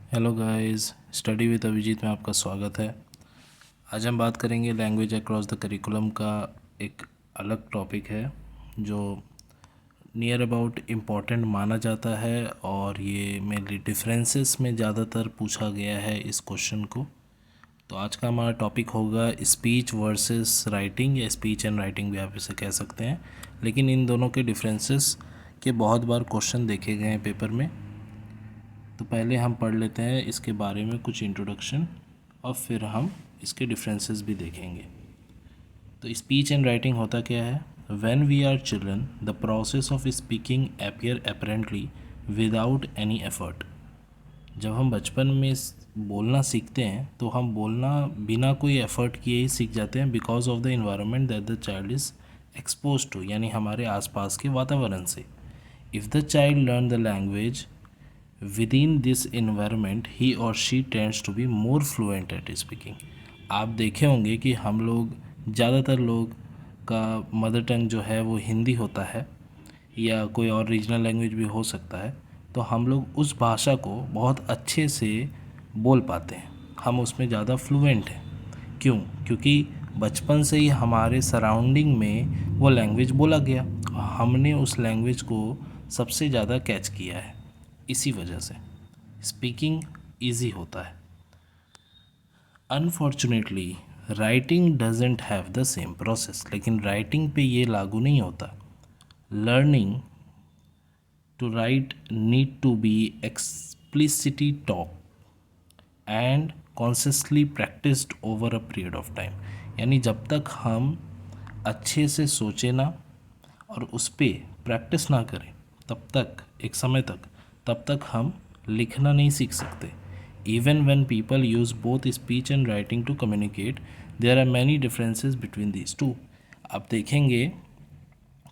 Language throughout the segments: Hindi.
Hello guys, study with Abhijeet में आपका स्वागत है। आज हम बात करेंगे लैंग्वेज अक्रॉस द करिकुलम का। एक अलग टॉपिक है जो नियर अबाउट इम्पॉर्टेंट माना जाता है और ये मेनली डिफरेंसेस में ज़्यादातर पूछा गया है इस क्वेश्चन को। तो आज का हमारा टॉपिक होगा स्पीच वर्सेस राइटिंग, या स्पीच एंड राइटिंग भी आप इसे कह सकते हैं। लेकिन इन दोनों के डिफरेंसेस के बहुत बार क्वेश्चन देखे गए हैं पेपर में। तो पहले हम पढ़ लेते हैं इसके बारे में कुछ इंट्रोडक्शन और फिर हम इसके डिफरेंसेस भी देखेंगे। तो स्पीच एंड राइटिंग होता क्या है? When we are children the process of speaking appear apparently without any effort. जब हम बचपन में बोलना सीखते हैं तो हम बोलना बिना कोई एफर्ट किए ही सीख जाते हैं, because of the environment that the child is expose to, यानी हमारे आसपास के वातावरण से। If the child learn the language within this environment he or she tends to be more fluent at speaking। आप देखे होंगे कि हम लोग ज़्यादातर लोग का मदर टंग जो है वो हिंदी होता है या कोई और रीजनल लैंग्वेज भी हो सकता है। तो हम लोग उस भाषा को बहुत अच्छे से बोल पाते हैं, हम उसमें ज़्यादा फ्लुएंट हैं। क्यों? क्योंकि बचपन से ही हमारे सराउंडिंग में वो लैंग्वेज बोला गया, हमने उस लैंग्वेज को सबसे ज़्यादा कैच किया है। इसी वजह से स्पीकिंग ईजी होता है। Unfortunately writing doesn't have the same process, लेकिन राइटिंग पे ये लागू नहीं होता। Learning to write need to be explicitly taught and consciously practised over a period of time. यानी जब तक हम अच्छे से सोचे ना और उस पर प्रैक्टिस ना करें तब तक, एक समय तक, तब तक हम लिखना नहीं सीख सकते। Even when people use both speech and writing to communicate, there are many differences between these two. आप देखेंगे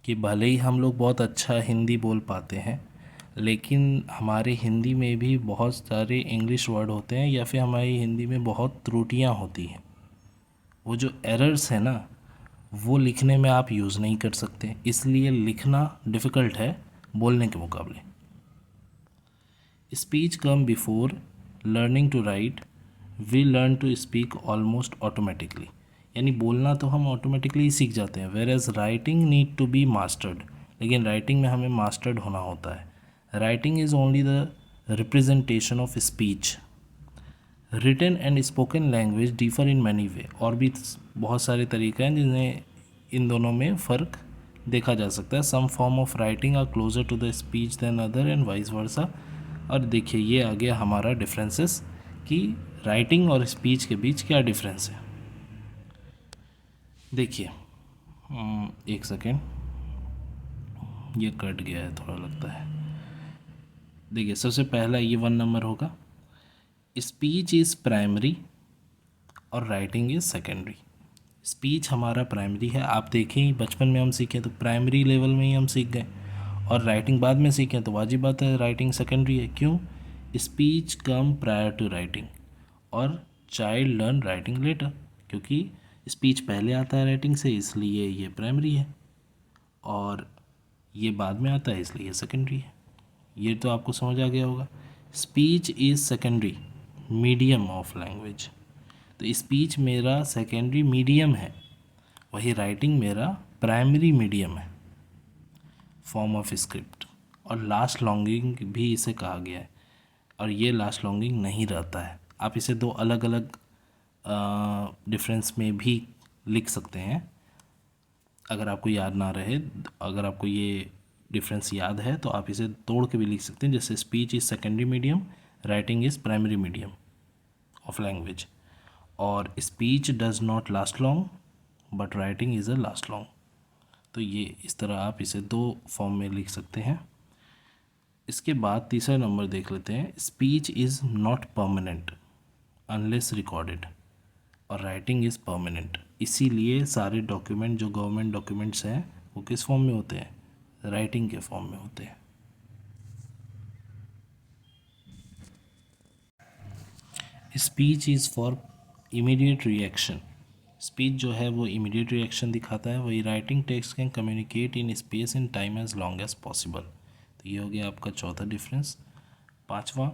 कि भले ही हम लोग बहुत अच्छा हिंदी बोल पाते हैं, लेकिन हमारे हिंदी में भी बहुत सारे इंग्लिश वर्ड होते हैं या फिर हमारी हिंदी में बहुत त्रुटियां होती हैं। वो जो एरर्स है ना, वो लिखने में आप यूज़ नहीं कर सकते, इसलिए लिखना डिफ़िकल्ट है बोलने के मुकाबले। Speech come before learning to write, we learn to speak almost automatically. यानी बोलना तो हम ऑटोमेटिकली ही सीख जाते हैं, whereas writing need to be mastered. लेकिन राइटिंग में हमें मास्टर्ड होना होता है। Writing is only the representation of speech. Written and spoken language differ in many way. और भी बहुत सारे तरीक़े हैं जिन्हें इन दोनों में फ़र्क देखा जा सकता है। Some form of writing are closer to the speech than other and vice versa. और देखिए ये आ गया हमारा डिफरेंसेस कि राइटिंग और स्पीच के बीच क्या डिफरेंस है। देखिए एक सेकेंड, ये कट गया है थोड़ा लगता है। देखिए सबसे पहला ये 1 नंबर होगा, स्पीच इज़ प्राइमरी और राइटिंग इज़ सेकेंडरी। स्पीच हमारा प्राइमरी है, आप देखें बचपन में हम सीखें तो प्राइमरी लेवल में ही हम सीख गए, और राइटिंग बाद में सीखें तो वाजिब बात है राइटिंग सेकेंडरी है। क्यों? Speech come prior to writing और चाइल्ड लर्न राइटिंग लेटर। क्योंकि स्पीच पहले आता है राइटिंग से, इसलिए ये प्राइमरी है, और ये बाद में आता है इसलिए ये सेकेंडरी है। ये तो आपको समझ आ गया होगा। Speech is secondary medium of language. तो स्पीच मेरा सेकेंडरी मीडियम है, वही राइटिंग मेरा प्राइमरी मीडियम है, फॉर्म ऑफ स्क्रिप्ट। और लास्ट लॉन्गिंग भी इसे कहा गया है, और ये लास्ट लॉन्गिंग नहीं रहता है। आप इसे दो अलग अलग डिफरेंस में भी लिख सकते हैं अगर आपको याद ना रहे। अगर आपको ये डिफरेंस याद है तो आप इसे तोड़ के भी लिख सकते हैं, जैसे speech is secondary medium, writing is primary medium of language, और speech does not last long but writing is a last long. तो ये इस तरह आप इसे दो फॉर्म में लिख सकते हैं। इसके बाद तीसरा नंबर देख लेते हैं, speech is not permanent unless recorded और राइटिंग इज़ परमानेंट। इसीलिए सारे डॉक्यूमेंट जो गवर्नमेंट डॉक्यूमेंट्स हैं वो किस फॉर्म में होते हैं? राइटिंग के फॉर्म में होते हैं। Speech is for immediate reaction. Speech जो है वो इमीडिएट रिएक्शन दिखाता है, वही writing text can communicate in space and time as long as possible. तो ये हो गया आपका चौथा डिफरेंस। पांचवा,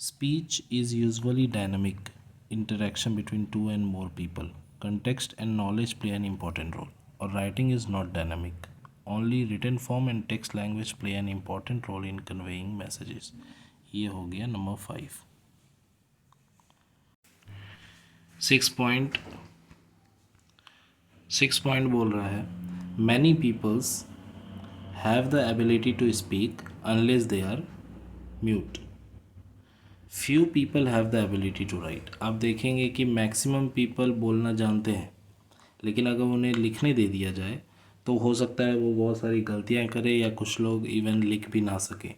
Speech is usually dynamic interaction between two and more people. Context and knowledge play an important role. Or writing is not dynamic. Only written form and text language play an important role in conveying messages. ये हो गया नंबर 5. 6 पॉइंट बोल रहा है many peoples have the ability to speak unless they are mute. Few people have the ability to write. आप देखेंगे कि मैक्सिमम पीपल बोलना जानते हैं, लेकिन अगर उन्हें लिखने दे दिया जाए तो हो सकता है वो बहुत सारी गलतियां करे या कुछ लोग इवन लिख भी ना सके.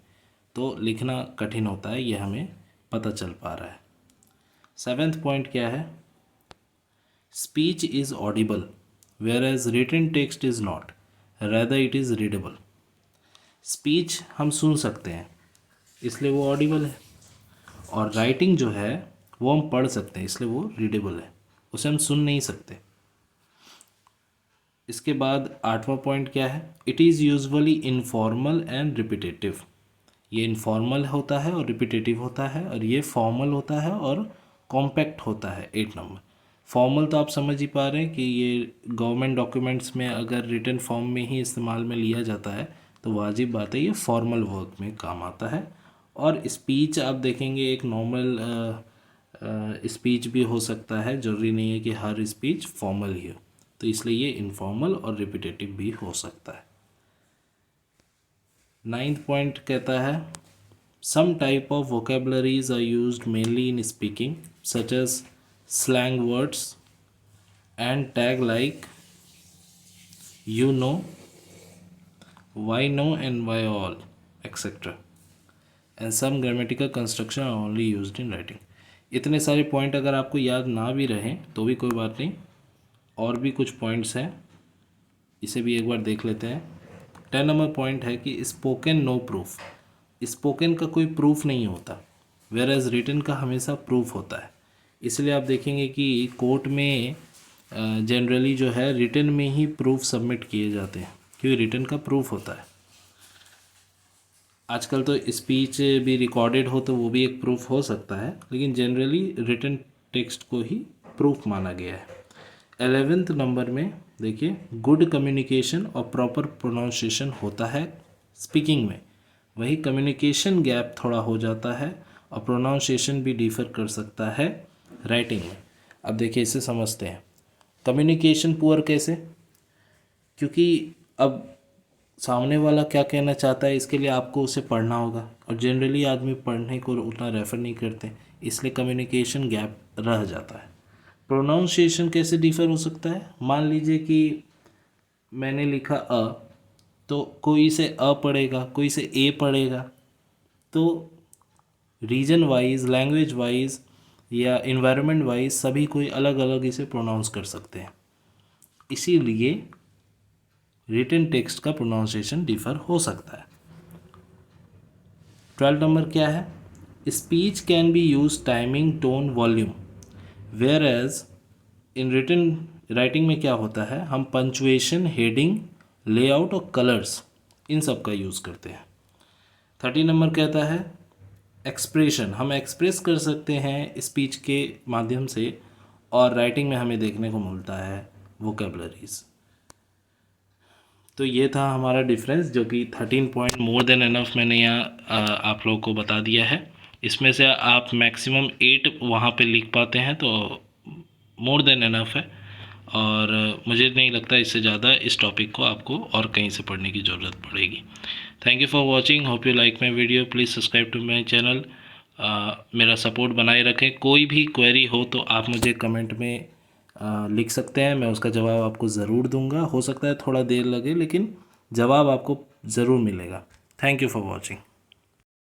तो लिखना कठिन होता है, यह हमें पता चल पा रहा है. 7th पॉइंट क्या है? Speech is audible whereas written text is not, rather it is readable. Speech हम सुन सकते हैं इसलिए वो ऑडिबल है, और राइटिंग जो है वो हम पढ़ सकते हैं इसलिए वो रीडेबल है, उसे हम सुन नहीं सकते. इसके बाद 8वां पॉइंट क्या है? It is usually informal and repetitive. ये इनफॉर्मल होता है और रिपीटेटिव होता है, और ये फॉर्मल होता है और कॉम्पैक्ट होता है. 8 नंबर. फॉर्मल तो आप समझ ही पा रहे हैं कि ये गवर्नमेंट डॉक्यूमेंट्स में अगर रिटन फॉर्म में ही इस्तेमाल में लिया जाता है तो वाजिब बात है ये फॉर्मल वर्क में काम आता है. और स्पीच आप देखेंगे एक नॉर्मल स्पीच भी हो सकता है, ज़रूरी नहीं है कि हर स्पीच फॉर्मल ही हो, तो इसलिए ये इनफॉर्मल और रिपीटेटिव भी हो सकता है. 9th पॉइंट कहता है some type of vocabularies are used mainly in speaking such as slang words and tag like you know, y'know and y'all etcetera, and some grammatical construction are only used in writing. इतने सारे पॉइंट अगर आपको याद ना भी रहें तो भी कोई बात नहीं, और भी कुछ पॉइंट्स हैं, इसे भी एक बार देख लेते हैं. 10 नंबर पॉइंट है कि स्पोकन नो प्रूफ. स्पोकन का कोई प्रूफ नहीं होता, वेयर एज रिटन का हमेशा प्रूफ होता है. इसलिए आप देखेंगे कि कोर्ट में जनरली जो है रिटन में ही प्रूफ सबमिट किए जाते हैं, क्योंकि रिटन का प्रूफ होता है. आजकल तो स्पीच भी रिकॉर्डेड हो तो वो भी एक प्रूफ हो सकता है, लेकिन जनरली रिटन टेक्स्ट को ही प्रूफ माना गया है. 11th नंबर में देखिए गुड कम्युनिकेशन और प्रॉपर प्रोनाउंसिएशन होता है स्पीकिंग में, वही कम्युनिकेशन गैप थोड़ा हो जाता है और प्रोनाउंसिएशन भी डिफ़र कर सकता है राइटिंग में. अब देखिए इसे समझते हैं. कम्युनिकेशन पुअर कैसे? क्योंकि अब सामने वाला क्या कहना चाहता है इसके लिए आपको उसे पढ़ना होगा, और जनरली आदमी पढ़ने को उतना रेफ़र नहीं करते, इसलिए कम्युनिकेशन गैप रह जाता है. प्रोनाउंसिएशन कैसे डिफ़र हो सकता है? मान लीजिए कि मैंने लिखा अ, तो कोई इसे अ पढ़ेगा, कोई इसे ए पढ़ेगा, तो रीजन वाइज, लैंग्वेज वाइज या इन्वायरमेंट वाइज सभी कोई अलग अलग इसे प्रोनाउंस कर सकते हैं. इसीलिए रिटन टेक्स्ट का प्रोनाउंसिएशन डिफ़र हो सकता है. 12 नंबर क्या है? Speech can be use timing, tone, volume, whereas in written writing में क्या होता है, हम पंचुएशन, हेडिंग, लेआउट और कलर्स इन सब का यूज़ करते हैं. 30 नंबर कहता है एक्सप्रेशन, हम एक्सप्रेस कर सकते हैं स्पीच के माध्यम से, और राइटिंग में हमें देखने को मिलता है वोकेबलरीज. तो ये था हमारा डिफरेंस, जो कि 13 पॉइंट मोर देन एनफ मैंने यहाँ आप लोगों को बता दिया है. इसमें से आप मैक्सिमम 8 वहाँ पे लिख पाते हैं तो मोर देन एनफ है, और मुझे नहीं लगता इससे ज़्यादा इस टॉपिक को आपको और कहीं से पढ़ने की ज़रूरत पड़ेगी. Thank you for watching, hope you like my video. Please subscribe to my channel. मेरा सपोर्ट बनाए रखें. कोई भी क्वेरी हो तो आप मुझे कमेंट में लिख सकते हैं, मैं उसका जवाब आपको ज़रूर दूंगा. हो सकता है थोड़ा देर लगे, लेकिन जवाब आपको ज़रूर मिलेगा. Thank you for watching.